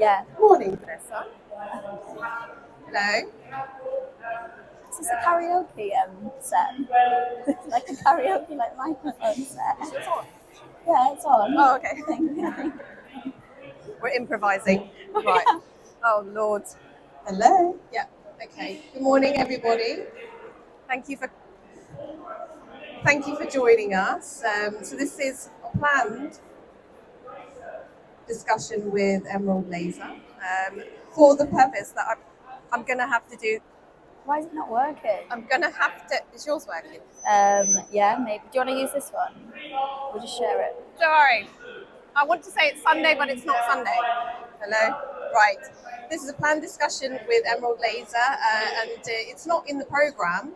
Yeah. Morning, Vanessa. Hello. Is this a karaoke set? Like a karaoke microphone set? It's on. Yeah, it's on. Oh, okay. We're improvising. Right. Yeah. Oh, Lord. Hello. Yeah. Okay. Good morning, everybody. Thank you for joining us. So this is a planned discussion with Emerald Laser for the purpose that I'm going to have to do. Why is it not working? I'm going to have to. Is yours working? Yeah, maybe. Do you want to use this one? We'll just share it. Don't worry. I want to say it's Sunday, but it's not Sunday. Hello? Right. This is a planned discussion with Emerald Laser, and it's not in the programme,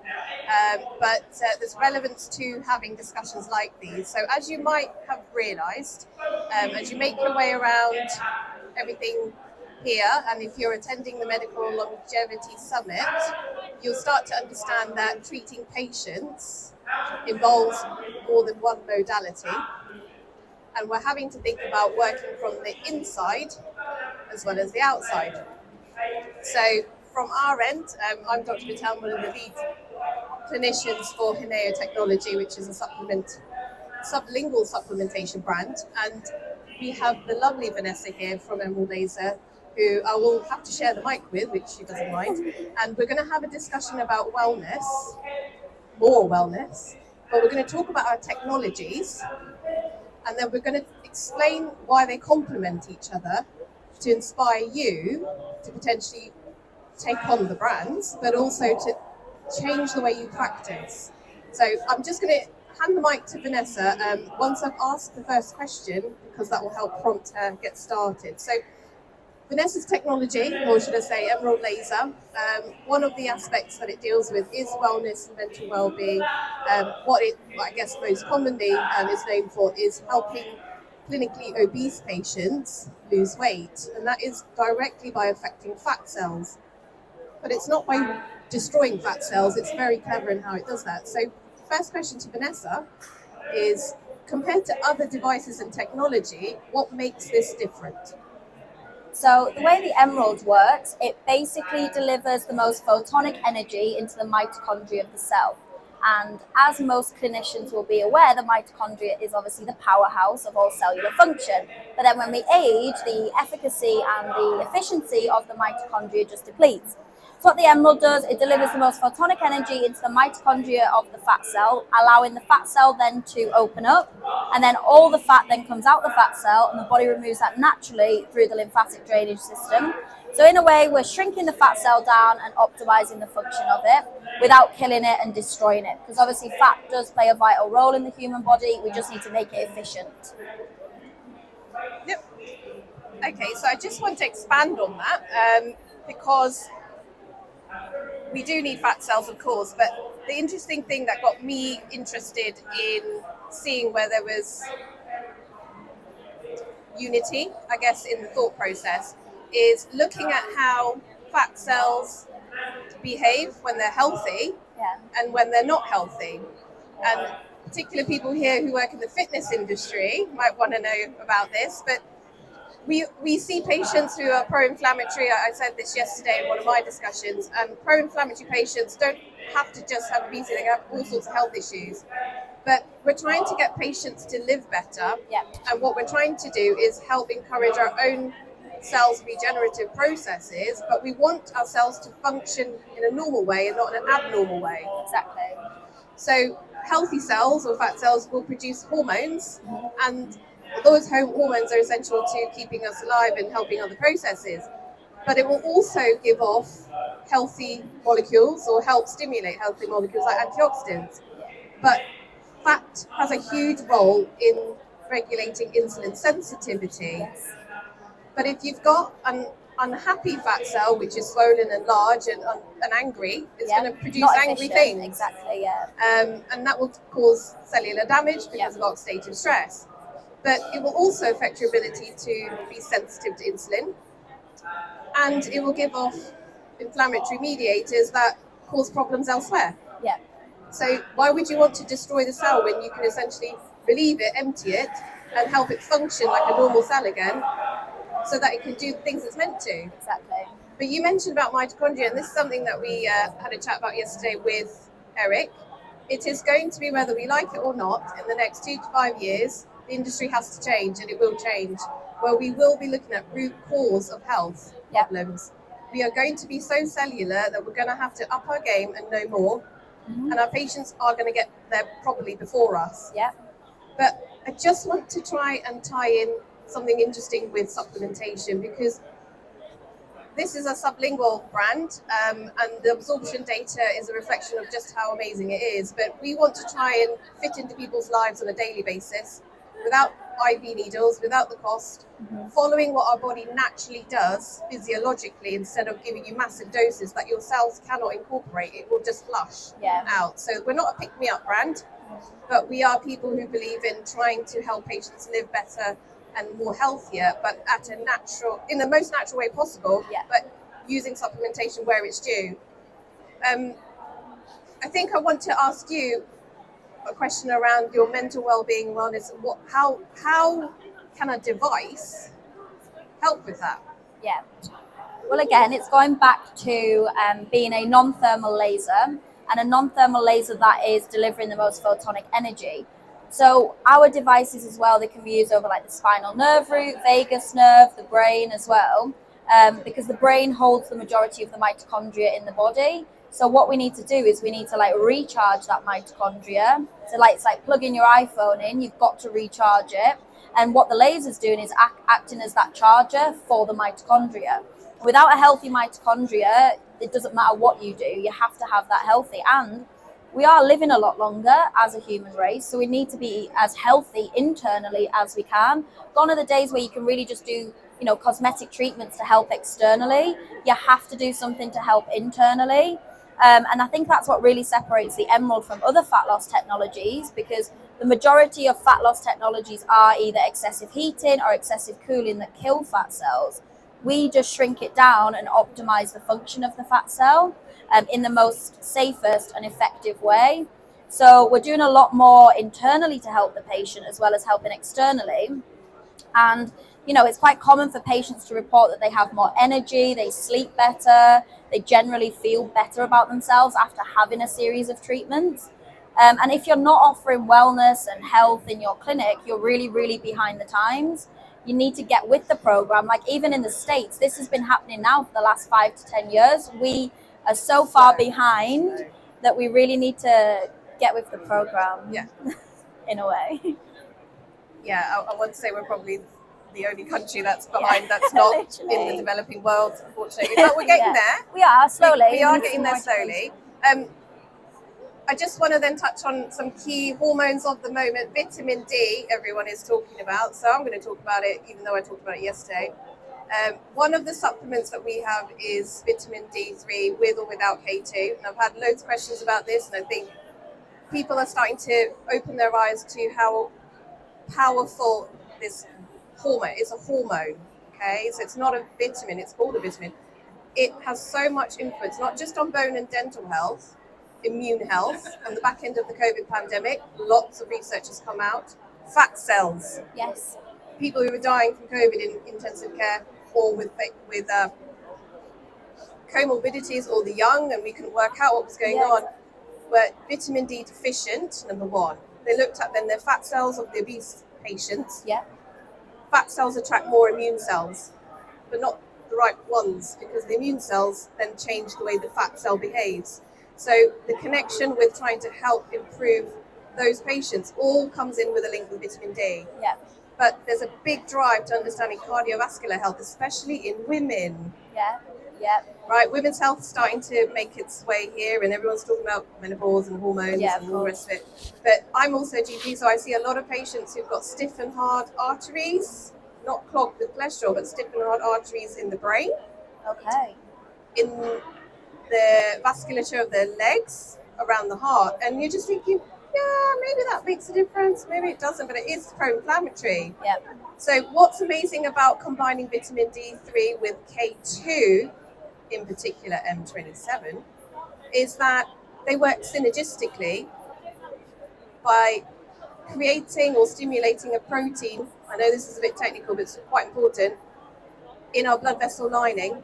but there's relevance to having discussions like these. So as you might have realised, as you make your way around everything here, and if you're attending the Medical Longevity Summit, you'll start to understand that treating patients involves more than one modality. And we're having to think about working from the inside as well as the outside. So from our end, I'm Dr. Patel, one of the lead clinicians for Jigna Technology, which is a sublingual supplementation brand. And we have the lovely Vanessa here from Emerald Laser, who I will have to share the mic with, which she doesn't mind. And we're going to have a discussion about wellness, more wellness, but we're going to talk about our technologies. And then we're going to explain why they complement each other to inspire you to potentially take on the brands, but also to change the way you practice. So I'm just going to hand the mic to Vanessa once I've asked the first question, because that will help prompt her get started. So Vanessa's technology, or should I say Emerald Laser, one of the aspects that it deals with is wellness and mental well-being. What I guess most commonly is known for is helping clinically obese patients lose weight, and that is directly by affecting fat cells. But it's not by destroying fat cells, it's very clever in how it does that. So first question to Vanessa is, compared to other devices and technology, what makes this different? So the way the Emerald works, it basically delivers the most photonic energy into the mitochondria of the cell. And as most clinicians will be aware, the mitochondria is obviously the powerhouse of all cellular function. But then when we age, the efficacy and the efficiency of the mitochondria just depletes. So what the Emerald does, it delivers the most photonic energy into the mitochondria of the fat cell, allowing the fat cell then to open up, and then all the fat then comes out the fat cell, and the body removes that naturally through the lymphatic drainage system. So in a way, we're shrinking the fat cell down and optimizing the function of it without killing it and destroying it. Because obviously fat does play a vital role in the human body, we just need to make it efficient. Yep. Okay, so I just want to expand on that, because we do need fat cells, of course, but the interesting thing that got me interested in seeing where there was unity, I guess, in the thought process, is looking at how fat cells behave when they're healthy and when they're not healthy. And particular people here who work in the fitness industry might want to know about this, but we see patients who are pro-inflammatory. I said this yesterday in one of my discussions, and pro-inflammatory patients don't have to just have obesity, they have all sorts of health issues. But we're trying to get patients to live better, and what we're trying to do is help encourage our own cells' regenerative processes, but we want our cells to function in a normal way and not in an abnormal way. Exactly. So healthy cells or fat cells will produce hormones, and those hormones are essential to keeping us alive and helping other processes. But it will also give off healthy molecules or help stimulate healthy molecules like antioxidants. But fat has a huge role in regulating insulin sensitivity. But if you've got an unhappy fat cell, which is swollen and large and angry, it's going to produce angry things. Exactly, yeah. And that will cause cellular damage because of oxidative stress. But it will also affect your ability to be sensitive to insulin. And it will give off inflammatory mediators that cause problems elsewhere. Yeah. So why would you want to destroy the cell when you can essentially relieve it, empty it, and help it function like a normal cell again so that it can do the things it's meant to. Exactly. But you mentioned about mitochondria, and this is something that we had a chat about yesterday with Eric. It is going to be, whether we like it or not, in the next 2 to 5 years, the industry has to change, and it will change, where we will be looking at root cause of health problems. We are going to be so cellular that we're going to have to up our game and know more, and our patients are going to get there probably before us. Yeah. But I just want to try and tie in something interesting with supplementation, because this is a sublingual brand, and the absorption data is a reflection of just how amazing it is. But we want to try and fit into people's lives on a daily basis, without IV needles, without the cost, following what our body naturally does physiologically, instead of giving you massive doses that your cells cannot incorporate. It will just flush out. So we're not a pick-me-up brand, but we are people who believe in trying to help patients live better and more healthier, but at a natural, in the most natural way possible, but using supplementation where it's due. I think I want to ask you a question around your mental well-being, wellness. How can a device help with that? Yeah. Well, again, it's going back to being a non-thermal laser, and a non-thermal laser that is delivering the most photonic energy. So our devices as well, they can be used over like the spinal nerve root, vagus nerve, the brain as well, because the brain holds the majority of the mitochondria in the body. So what we need to do is we need to like recharge that mitochondria. So like it's like plugging your iPhone in, you've got to recharge it. And what the laser's doing is acting as that charger for the mitochondria. Without a healthy mitochondria, it doesn't matter what you do, you have to have that healthy. And we are living a lot longer as a human race, so we need to be as healthy internally as we can. Gone are the days where you can really just do, cosmetic treatments to help externally. You have to do something to help internally. And I think that's what really separates the Emerald from other fat loss technologies, because the majority of fat loss technologies are either excessive heating or excessive cooling that kill fat cells. We just shrink it down and optimize the function of the fat cell in the most safest and effective way. So we're doing a lot more internally to help the patient as well as helping externally. And, it's quite common for patients to report that they have more energy, they sleep better, they generally feel better about themselves after having a series of treatments. And if you're not offering wellness and health in your clinic, you're really, really behind the times. You need to get with the program. Like even in the States, this has been happening now for the last 5 to 10 years. We are so far behind that we really need to get with the program. Yeah. In a way. Yeah, I want to say we're probably the only country that's behind, that's not in the developing world, unfortunately. But we're getting there. We are, slowly. We are getting there slowly. I just want to then touch on some key hormones of the moment. Vitamin D, everyone is talking about. So I'm going to talk about it, even though I talked about it yesterday. One of the supplements that we have is vitamin D3 with or without K2. And I've had loads of questions about this, and I think people are starting to open their eyes to how powerful this hormone is. A hormone, okay? So it's not a vitamin, it's called a vitamin. It has so much influence, not just on bone and dental health, immune health, and the back end of the COVID pandemic, lots of research has come out. Fat cells. Yes. People who were dying from COVID in intensive care, or with comorbidities, or the young, and we couldn't work out what was going on, were vitamin D deficient, number one. They looked at then their fat cells of the obese patients. Yeah. Fat cells attract more immune cells, but not the right ones, because the immune cells then change the way the fat cell behaves. So the connection with trying to help improve those patients all comes in with a link with vitamin D. Yeah. But there's a big drive to understanding cardiovascular health, especially in women. Yeah. Yeah. Right, women's health is starting to make its way here, and everyone's talking about menopause and hormones and all the rest of it. But I'm also a GP, so I see a lot of patients who've got stiff and hard arteries, not clogged with cholesterol, but stiff and hard arteries in the brain. Okay. In the vasculature of their legs, around the heart, and you're just thinking, yeah, maybe that makes a difference, maybe it doesn't, but it is pro-inflammatory. Yeah. So what's amazing about combining vitamin D3 with K2, in particular M27, is that they work synergistically by creating or stimulating a protein. I know this is a bit technical, but it's quite important. in our blood vessel lining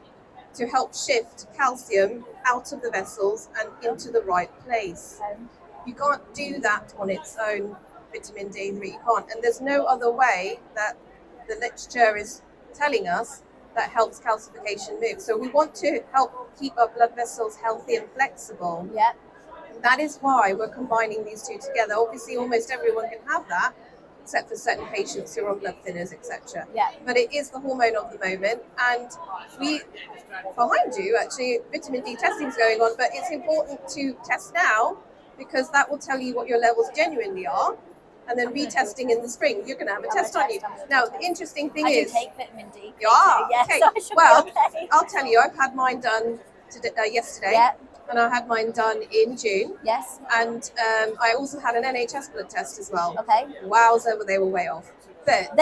to help shift calcium out of the vessels and into the right place. Okay. You can't do that on its own, vitamin D3, you can't. And there's no other way that the literature is telling us that helps calcification move. So we want to help keep our blood vessels healthy and flexible. Yep. That is why we're combining these two together. Obviously, almost everyone can have that, except for certain patients who are on blood thinners, etc. Yeah. But it is the hormone of the moment, and we, behind you, actually, vitamin D testing is going on, but it's important to test now because that will tell you what your levels genuinely are, and then retesting in the spring. You're going to have a test on you. Now, the interesting thing is, I do take vitamin D. you are, yes, okay. So I should Well, be okay. I'll tell you, I've had mine done yesterday. Yeah. And I had mine done in June. Yes. And I also had an NHS blood test as well. Okay. Wowza, they were way off. But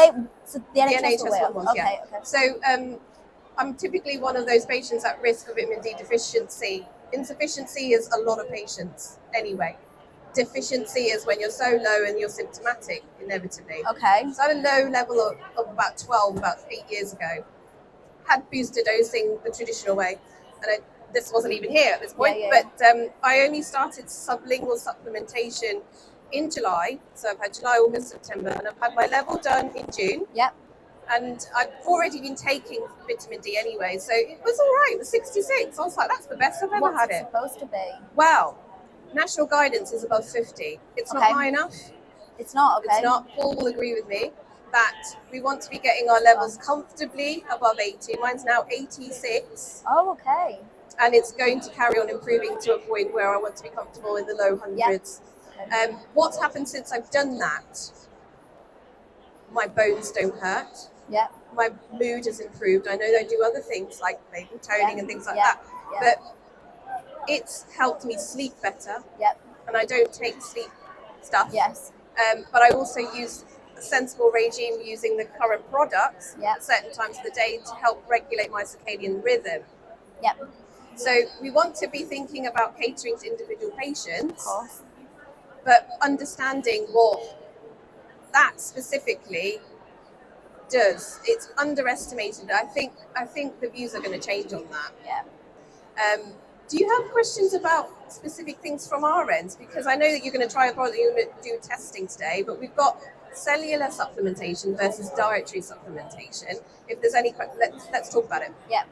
so the NHS one was, okay, yeah. Okay. So I'm typically one of those patients at risk of vitamin D deficiency. Insufficiency is a lot of patients anyway. Deficiency is when you're so low and you're symptomatic, inevitably. Okay. So I had a low level of about 12, about 8 years ago. Had booster dosing the traditional way. And this wasn't even here at this point, but I only started sublingual supplementation in July. So I've had July, August, September, and I've had my level done in June. Yep. And I've already been taking vitamin D anyway, so it was all right. It was 66. I was like, that's the best I've ever had it. What's it supposed to be? Well, national guidance is above 50. It's not high enough. It's not, okay. It's not. Paul will agree with me that we want to be getting our levels comfortably above 80. Mine's now 86. Oh, okay. And it's going to carry on improving to a point where I want to be comfortable in the low hundreds. Yep. What's happened since I've done that? My bones don't hurt. Yep. My mood has improved. I know they do other things like maybe toning and things like that. Yep. But it's helped me sleep better. Yep. And I don't take sleep stuff. Yes. But I also use a sensible regime using the current products at certain times of the day to help regulate my circadian rhythm. Yep. So we want to be thinking about catering to individual patients, Of course. but understanding what that specifically does. It's underestimated. I think the views are going to change on that. Yeah. Do you have questions about specific things from our end? Because I know that you're going to try a product, you're going to do testing today, but we've got cellular supplementation versus dietary supplementation. If there's any questions, let's talk about it. Yeah.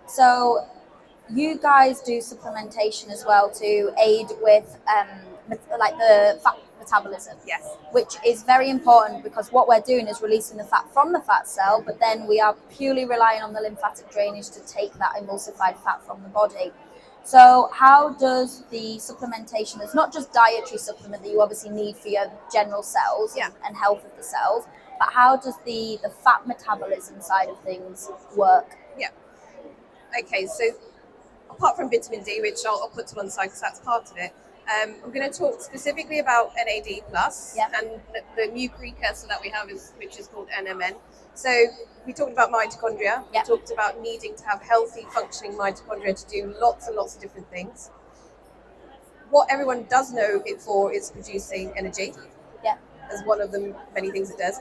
So you guys do supplementation as well to aid with like the fat metabolism. Yes. Which is very important because what we're doing is releasing the fat from the fat cell, but then we are purely relying on the lymphatic drainage to take that emulsified fat from the body. So how does the supplementation, it's not just dietary supplement that you obviously need for your general cells and health of the cells, but how does the fat metabolism side of things work? Yeah. Okay, so apart from vitamin D, which I'll put to one side because that's part of it, I'm going to talk specifically about NAD+, and the new precursor that we have, which is called NMN. So we talked about mitochondria. We talked about needing to have healthy, functioning mitochondria to do lots and lots of different things. What everyone does know it for is producing energy, as one of the many things it does.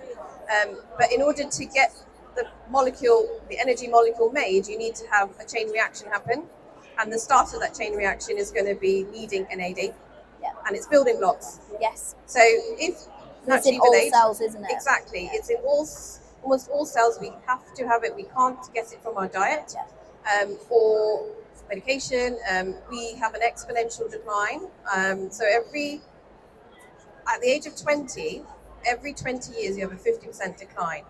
But in order to get the energy molecule made, you need to have a chain reaction happen. And the start of that chain reaction is going to be needing NAD. And it's building blocks. Yes. So if it's in all cells, isn't it? Exactly. It's in almost all cells. We have to have it. We can't get it from our diet or medication. We have an exponential decline. So at the age of 20, every 20 years you have a 50% decline.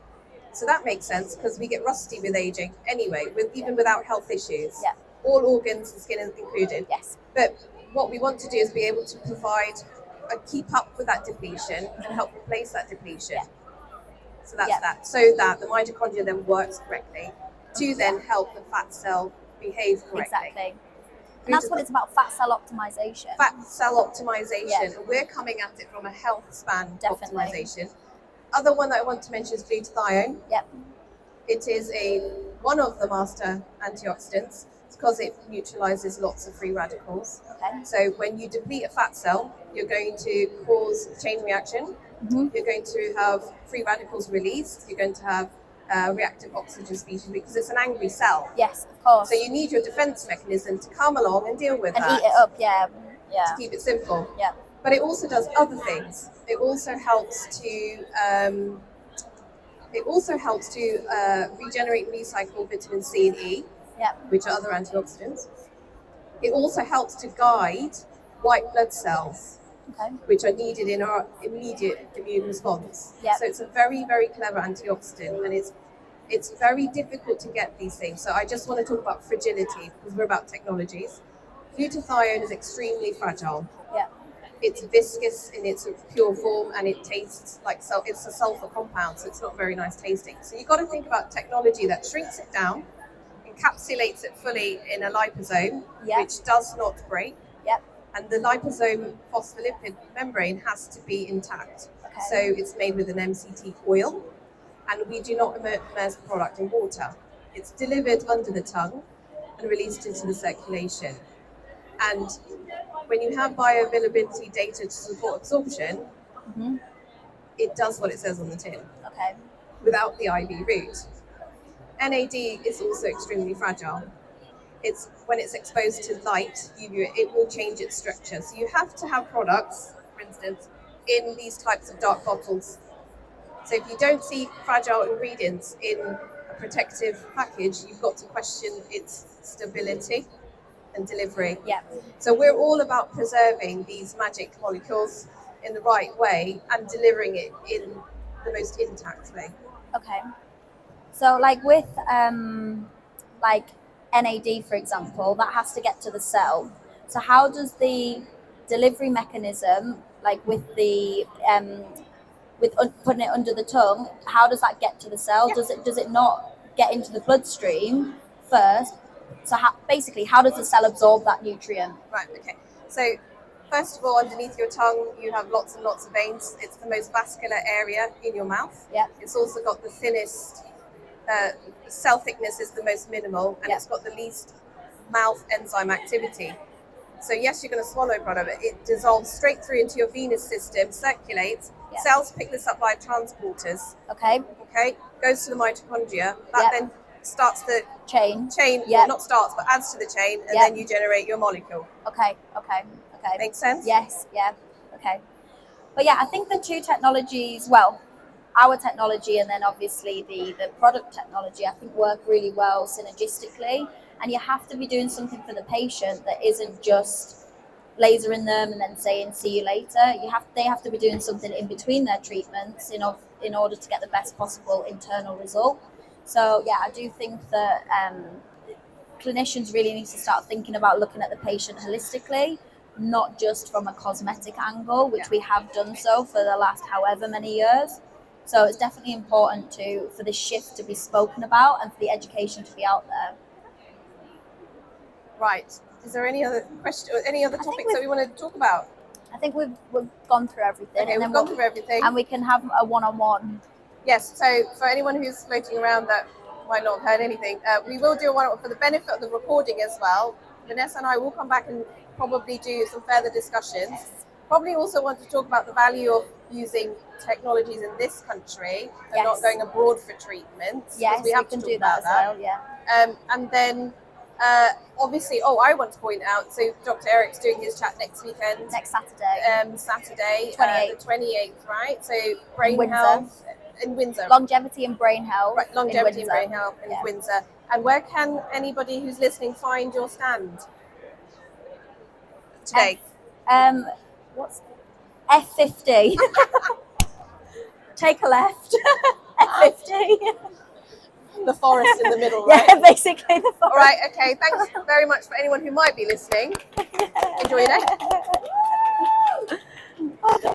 So that makes sense because we get rusty with aging anyway, even without health issues. Yeah. All organs, the skin is included. Yes. But what we want to do is be able to provide keep up with that depletion and help replace that depletion. Yeah. So that's that. So that the mitochondria then works correctly to then help the fat cell behave correctly. Exactly. And that's what it's about, fat cell optimization. Fat cell optimization. Yeah. And we're coming at it from a health span optimization. Other one that I want to mention is glutathione. Yep. It is one of the master antioxidants because it neutralizes lots of free radicals. Okay. So when you deplete a fat cell, you're going to cause a chain reaction. Mm-hmm. You're going to have free radicals released. You're going to have reactive oxygen species because it's an angry cell. Yes, of course. So you need your defense mechanism to come along and deal with and that. eat it up, yeah. To keep it simple. Yeah. But it also does other things. It also helps to regenerate and recycle vitamin C and E, which are other antioxidants. It also helps to guide white blood cells, which are needed in our immediate immune response. So it's a very, very clever antioxidant, and it's very difficult to get these things. So I just want to talk about fragility because we're about technologies. Glutathione is extremely fragile. It's viscous in its pure form, and it tastes like it's a sulfur compound, so it's not very nice tasting. So you've got to think about technology that shrinks it down, encapsulates it fully in a liposome, which does not break. And the liposome phospholipid membrane has to be intact. So it's made with an MCT coil, and we do not immerse the product in water. It's delivered under the tongue and released into the circulation. And when you have bioavailability data to support absorption, it does what it says on the tin. Without the IV route. NAD is also extremely fragile. When it's exposed to light, it will change its structure. So you have to have products, for instance, in these types of dark bottles. So if you don't see fragile ingredients in a protective package, you've got to question its stability and delivery. So we're all about preserving these magic molecules in the right way and delivering it in the most intact way. So like with like NAD, for example, that has to get to the cell. So how does the delivery mechanism, like with the putting it under the tongue, how does that get to the cell? Does it not get into the bloodstream first? So basically, how does the cell absorb that nutrient? Right, okay. So first of all, underneath your tongue, you have lots and lots of veins. It's the most vascular area in your mouth. It's also got the thinnest, cell thickness is the most minimal, and it's got the least mouth enzyme activity. So yes, you're going to swallow product, but it dissolves straight through into your venous system, circulates. Cells pick this up by transporters. Goes to the mitochondria. That then starts the chain. Well, not starts, but adds to the chain, and then you generate your molecule. Okay. Makes sense? Yes, okay. But yeah, I think the two technologies, well, our technology and then obviously the product technology, I think work really well synergistically. And you have to be doing something for the patient that isn't just lasering them and then saying see you later. They have to be doing something in between their treatments in order to get the best possible internal result. So yeah, I do think that clinicians really need to start thinking about looking at the patient holistically, not just from a cosmetic angle, which we have done so for the last however many years. So it's definitely important for this shift to be spoken about and for the education to be out there. Right. Is there any other question or any other topics that we want to talk about? I think we've gone through everything. Okay, we've gone through everything. And we can have a one-on-one. Yes, so for anyone who's floating around that might not have heard anything, we will do a one-on-one for the benefit of the recording as well. Vanessa and I will come back and probably do some further discussions. Probably also want to talk about the value of using technologies in this country and not going abroad for treatments. Yes, we have to do that as well, and then obviously, I want to point out, so Dr. Eric's doing his chat next weekend. Next Saturday. Saturday, 28th. The 28th, right? So brain Windsor. health in Windsor. Longevity and brain health. Right, longevity and brain health in Windsor. And where can anybody who's listening find your stand today? What's F50? Take a left. F50. The forest in the middle, right? Yeah, basically the forest. All right, okay. Thanks very much for anyone who might be listening. Enjoy your day.